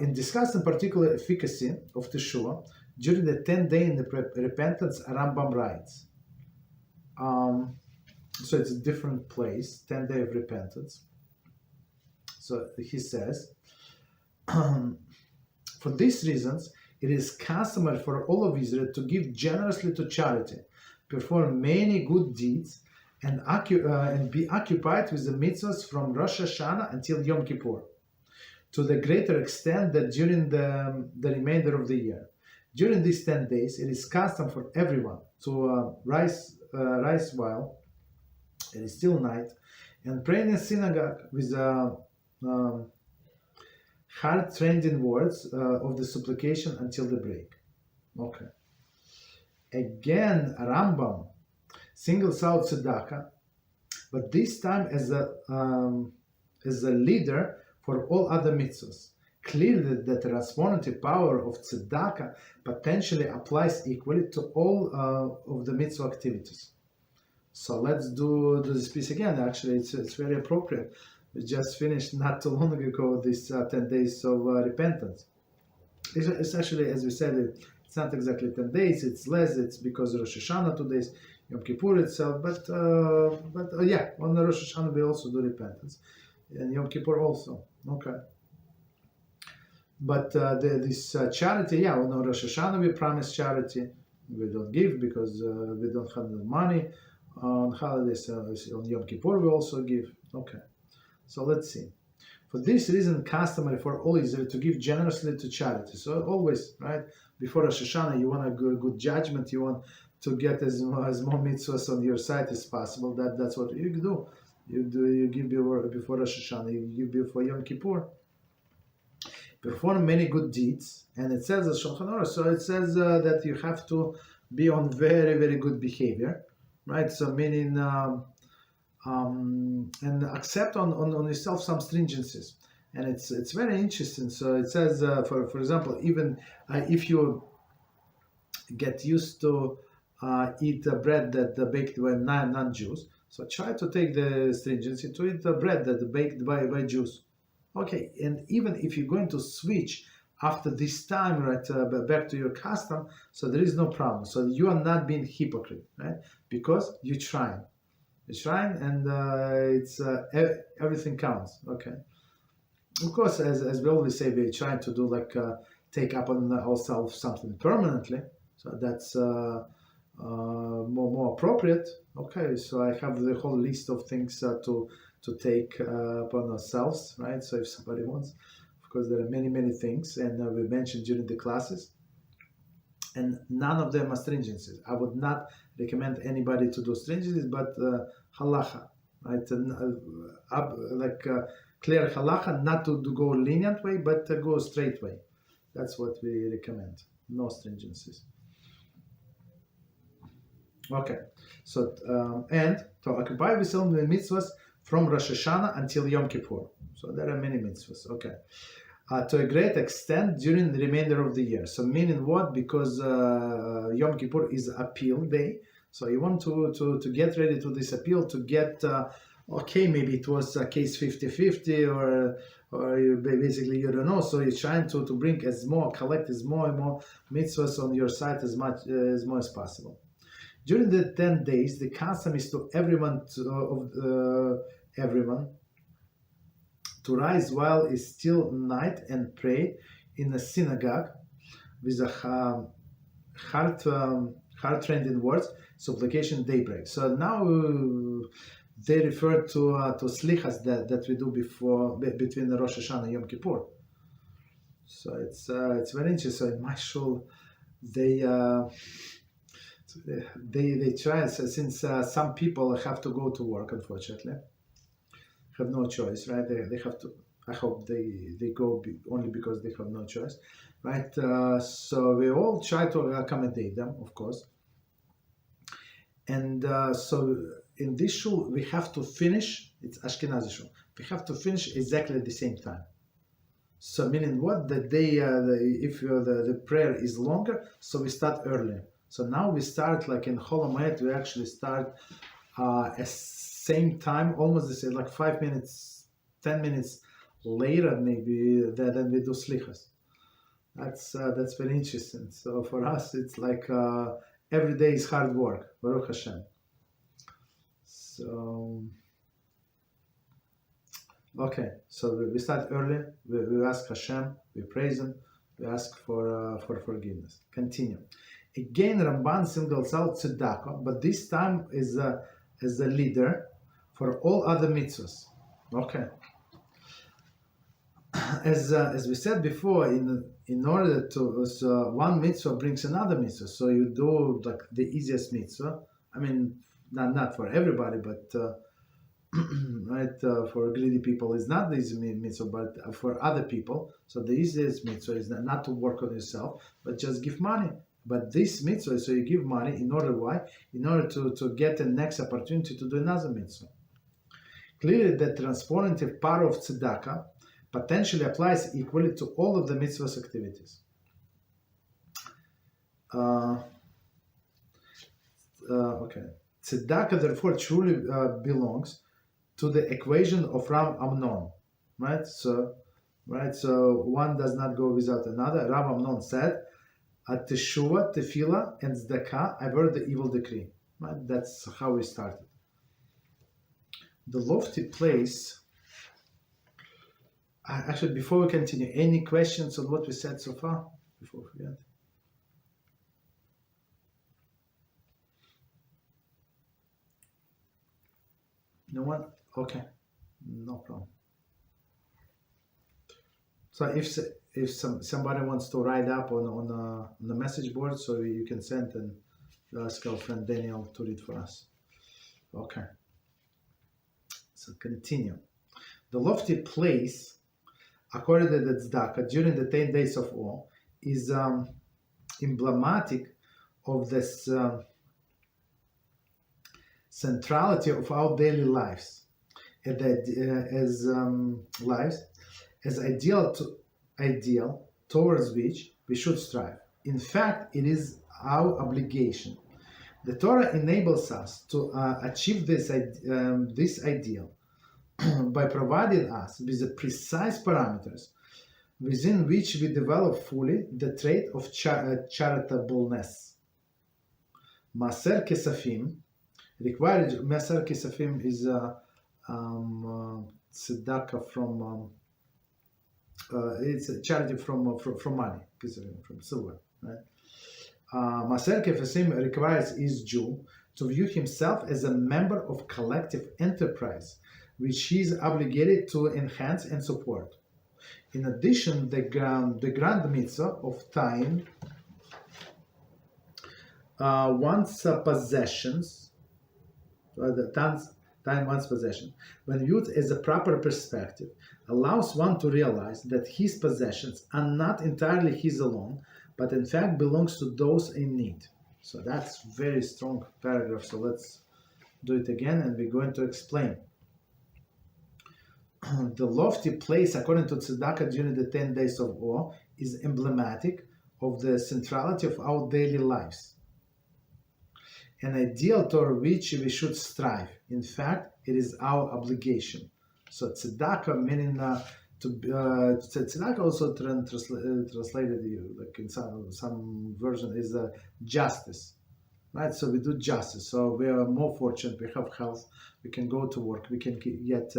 In discussing particular efficacy of Teshuvah, during the 10-day in the repentance, Rambam writes. So it's a different place, 10-day of repentance. So he says, for these reasons, it is customary for all of Israel to give generously to charity, perform many good deeds, and be occupied with the mitzvahs from Rosh Hashanah until Yom Kippur, to the greater extent that during the remainder of the year. During these 10 days, it is custom for everyone to rise while it is still night, and pray in the synagogue with hard-trending words of the supplication until the break. Okay. Again, Rambam singles out tzedakah, but this time as a leader for all other mitzvahs. Clearly, the transformative power of tzedakah potentially applies equally to all of the mitzvah activities. So let's do this piece again. Actually, it's very appropriate. We just finished not too long ago this 10 days of repentance. It's actually, as we said, it's not exactly 10 days. It's less. It's because Rosh Hashanah 2 days, Yom Kippur itself. But yeah, on the Rosh Hashanah we also do repentance, and Yom Kippur also. Okay. But this charity, yeah, on Rosh Hashanah we promise charity. We don't give because we don't have the money. On holidays, on Yom Kippur we also give. Okay. So let's see. For this reason, customary for all Israel to give generously to charity. So always, right, before Rosh Hashanah, you want a good judgment. You want to get as more mitzvahs on your side as possible. That's what you do. You give before Rosh Hashanah. You give before Yom Kippur. Perform many good deeds, and it says so it says that you have to be on very, very good behavior, right? So meaning and accept on yourself some stringencies, and it's very interesting. So it says, for example, even if you get used to eat bread that baked by non-Jews, so try to take the stringency to eat the bread that baked by Jews. Okay, and even if you're going to switch after this time, right, back to your custom, so there is no problem. So you are not being hypocrite, right? Because you're trying. You're trying, and it's everything counts. Okay. Of course, as we always say, we're trying to do like take up on ourselves something permanently. So that's more appropriate. Okay, so I have the whole list of things to take upon ourselves, right? So if somebody wants, of course, there are many things, and we mentioned during the classes, and none of them are stringencies. I would not recommend anybody to do stringencies, but halacha, right? Clear halacha, not to go lenient way, but to go straight way. That's what we recommend. No stringencies. Okay, so and to occupy yourself with mitzvahs from Rosh Hashanah until Yom Kippur. So there are many mitzvahs. Okay, to a great extent during the remainder of the year. So meaning what? Because Yom Kippur is appeal day. So you want to get ready to this appeal, to get okay, maybe it was a case 50-50 or you basically you don't know. So you're trying to bring collect as more and more mitzvahs on your side as much as possible. During the 10 days, the custom is to everyone to rise while it's still night and pray in the synagogue with a hard-trending words, supplication, daybreak. So now they refer to slichas that we do between the Rosh Hashanah and Yom Kippur. So it's very interesting. So in my shul, they try, since some people have to go to work, unfortunately, have no choice, right? They have to. I hope they go only because they have no choice, right? So we all try to accommodate them, of course. And so in this shul we have to finish. It's Ashkenazi shul. We have to finish exactly at the same time. So meaning what? That if the prayer is longer, so we start earlier. So now we start like in Chol HaMoed, we actually start at same time, almost the same, like 5 minutes, 10 minutes later maybe than we do slichas. That's very interesting. So for us, it's like every day is hard work. Baruch Hashem. So okay, so we start early. We ask Hashem. We praise Him. We ask for forgiveness. Continue. Again, Ramban singles out tzedakah, but this time is as a leader for all other mitzvahs. Okay. As we said before, in order to one mitzvah brings another mitzvah. So you do like the easiest mitzvah. I mean, not for everybody, but right, for greedy people is not the easy mitzvah, but for other people. So the easiest mitzvah is not to work on yourself, but just give money. But this mitzvah, so you give money in order why? In order to get the next opportunity to do another mitzvah. Clearly, the transformative power of tzedakah potentially applies equally to all of the mitzvah's activities. Okay. Tzedakah, therefore, truly belongs to the equation of Rav Amnon, right? So one does not go without another. Rav Amnon said, Teshuvah, Tefillah, and Tzedakah avert the evil decree. Right? That's how we started. The lofty place. Actually, before we continue, any questions on what we said so far? Before we forget. No one? Okay, no problem. So if somebody wants to write up on the message board, so you can send and ask our friend Daniel to read for us. Okay. So continue. The lofty place according to the tzedakah during the 10 days of awe is emblematic of this centrality of our daily lives as ideal towards which we should strive. In fact, it is our obligation. The Torah enables us to achieve this ideal by providing us with the precise parameters within which we develop fully the trait of charitableness. Maaser Kesafim required. Maaser Kesafim is tzedakah from it's a charity from money, from silver, right? Maaser Kesafim requires his Jew to view himself as a member of collective enterprise, which he is obligated to enhance and support. In addition, the grand mitzvah of time one's possessions, time one's possession, when viewed as a proper perspective, allows one to realize that his possessions are not entirely his alone, but in fact belongs to those in need. So that's very strong paragraph. So let's do it again, and we're going to explain. The lofty place, according to tzedakah during the 10 days of awe, is emblematic of the centrality of our daily lives, an ideal toward which we should strive. In fact, it is our obligation. So tzedakah meaning tzedakah also translated like in some version is justice, right? So we do justice. So we are more fortunate. We have health. We can go to work. We can get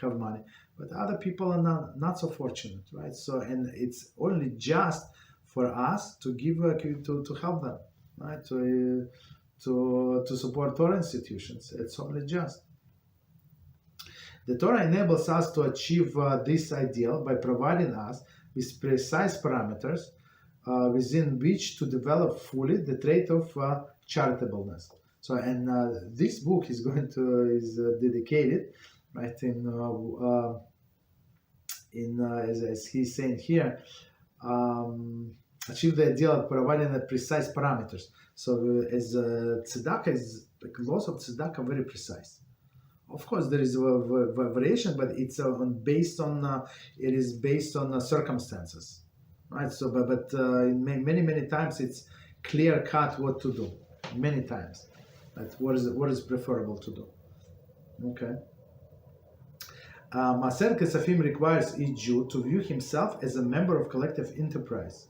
have money. But other people are not so fortunate, right? So and it's only just for us to give to help them, right? To support Torah institutions. It's only just. The Torah enables us to achieve this ideal by providing us with precise parameters within which to develop fully the trait of charitableness. So, and this book is dedicated, right? As he's saying here, achieve the ideal of providing the precise parameters. So, as tzedakah is like laws of tzedakah very precise. Of course, there is a variation, but it's based on circumstances, right? So, but many times it's clear cut what to do. Many times, right? What is preferable to do? Okay. Maaser Kesafim requires each Jew to view himself as a member of collective enterprise.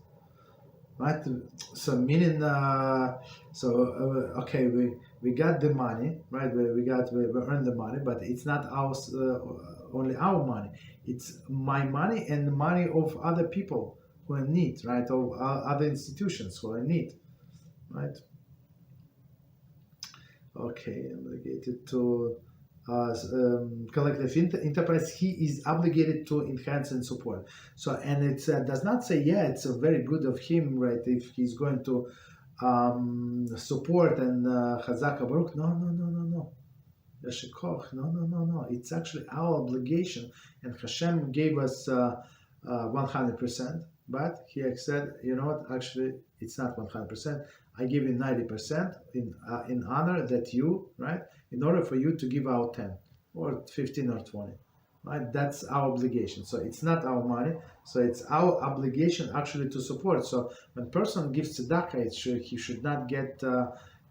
Right? So meaning, okay, we got the money, right? We earned the money, but it's not ours, only our money. It's my money and the money of other people who are in need, right? Of other institutions who are in need, right? Okay, obligated to collective enterprise. He is obligated to enhance and support. So, and it does not say, yeah, it's very good of him, right? If he's going to support and Tzedakah Baruch. No. No. It's actually our obligation, and Hashem gave us 100%. But he said, you know what? Actually, it's not 100%. I give you 90% in honor that you, right? In order for you to give out 10 or 15 or 20, right? That's our obligation. So it's not our money. So it's our obligation actually to support. So when person gives tzedakah, he should not get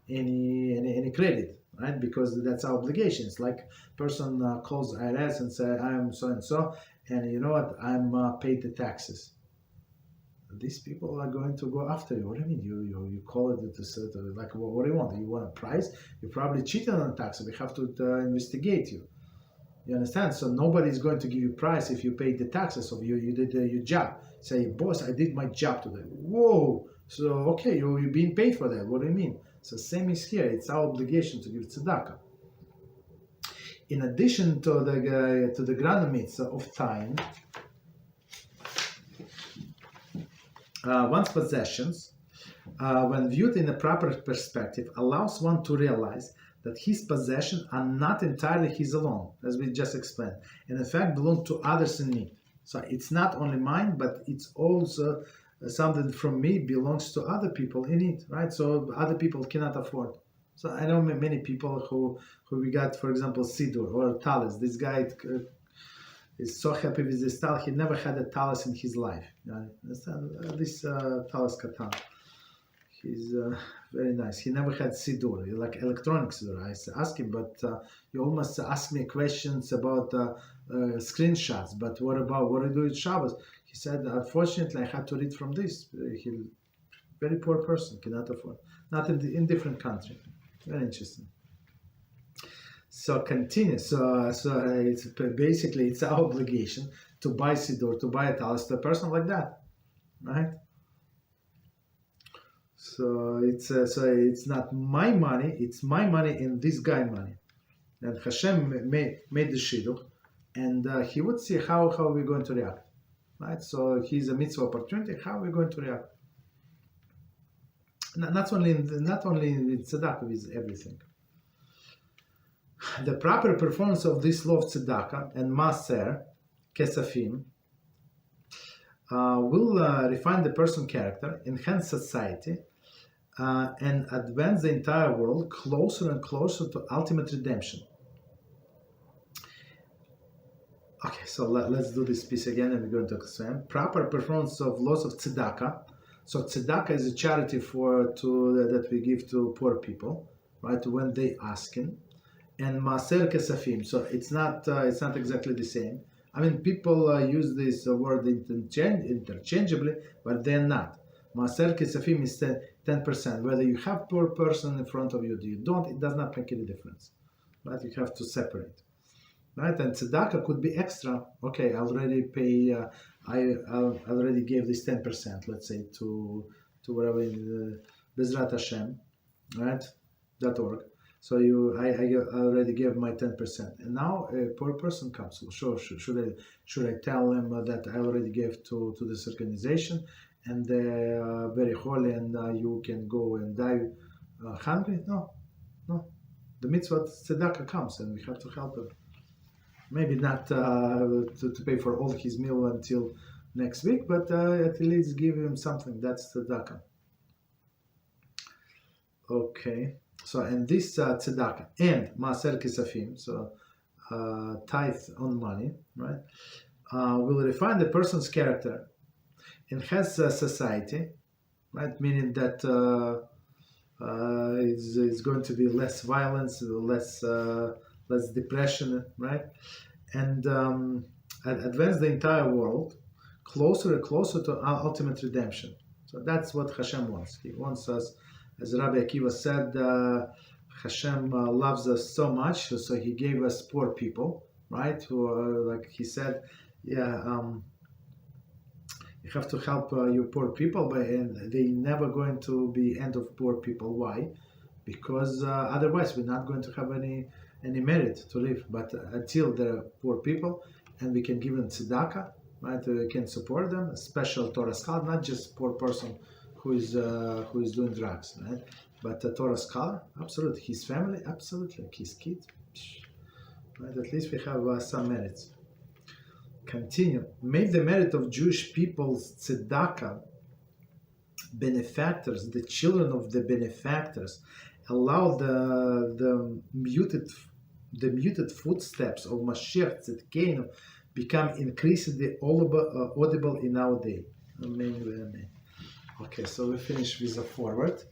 any credit, right? Because that's our obligation. It's like person calls arayos and say, I am so and so, and you know what? I'm paid the taxes. These people are going to go after you. What do you mean? You call it like, what do you want? You want a prize? You probably cheated on tax. We have to investigate you. You understand? So nobody is going to give you prize if you paid the taxes. So you did your job. Say, boss, I did my job today. Whoa! So okay, you're being paid for that. What do you mean? So same is here. It's our obligation to give tzedakah. In addition to the grand mitzvah of time. One's possessions, when viewed in a proper perspective, allows one to realize that his possessions are not entirely his alone, as we just explained, and in fact belong to others in need. So it's not only mine, but it's also something from me belongs to other people in need, right? So other people cannot afford. So I know many people who we got, for example, Siddur or Talis. This guy is so happy with this talis. He never had a talis in his life. At least talis katan. He's very nice. He never had siddur, like electronic siddur. I asked him, but you almost ask me questions about screenshots. But what do you do with Shabbos? He said, unfortunately, I had to read from this. He very poor person, cannot afford. Not in different country. Very interesting. So continue. So it's basically it's our obligation to buy siddur, to buy a talis to a person like that, right? So it's not my money; it's my money and this guy money. And Hashem made the shidduch, and he would see how we're going to react, right? So he's a mitzvah opportunity. How are we going to react? Not only in tzedakah, with everything. The proper performance of this law of tzedakah and maaser, kesafim, will refine the person's character, enhance society, and advance the entire world closer and closer to ultimate redemption. Okay, so let's do this piece again, and we're going to explain. Proper performance of laws of tzedakah. So tzedakah is a charity that we give to poor people, right? When they asking. And maaser kesafim, so it's not exactly the same. I mean, people use this word interchangeably, but they're not. Maaser kesafim is 10%. Whether you have poor person in front of you, or you don't, it does not make any difference, right? You have to separate, right? And tzedakah could be extra. Okay, I already pay. I already gave this 10%, let's say, to whatever Beezrat Hashem, right? .org. So I already gave my 10%, and now a poor person comes. So should I tell them that I already gave to this organization, and they are very holy, and you can go and die hungry? No. The mitzvah tzedakah comes, and we have to help him. Maybe not to pay for all his meal until next week, but at least give him something. That's tzedakah. Okay. So, and this tzedakah and maaser kesafim, so tithe on money, right, will refine the person's character, enhance society, right, meaning that it's going to be less violence, less depression, right, and advance the entire world closer and closer to our ultimate redemption. So that's what Hashem wants. He wants us, as Rabbi Akiva said, Hashem loves us so much, so He gave us poor people, right? Who, like He said, you have to help your poor people, but they never going to be end of poor people. Why? Because otherwise we're not going to have any merit to live. But until they're poor people, and we can give them tzedakah, right? We can support them. A special Torah scholar, not just poor person who is doing drugs, right? But a Torah scholar, absolutely. His family, absolutely. Like his kids, right? At least we have some merits. Continue. Make the merit of Jewish people's tzedakah benefactors, the children of the benefactors. Allow the muted footsteps of Mashiach Tzedkeinu become increasingly audible in our day. Amen. Amen. Okay, so we finish with a forward.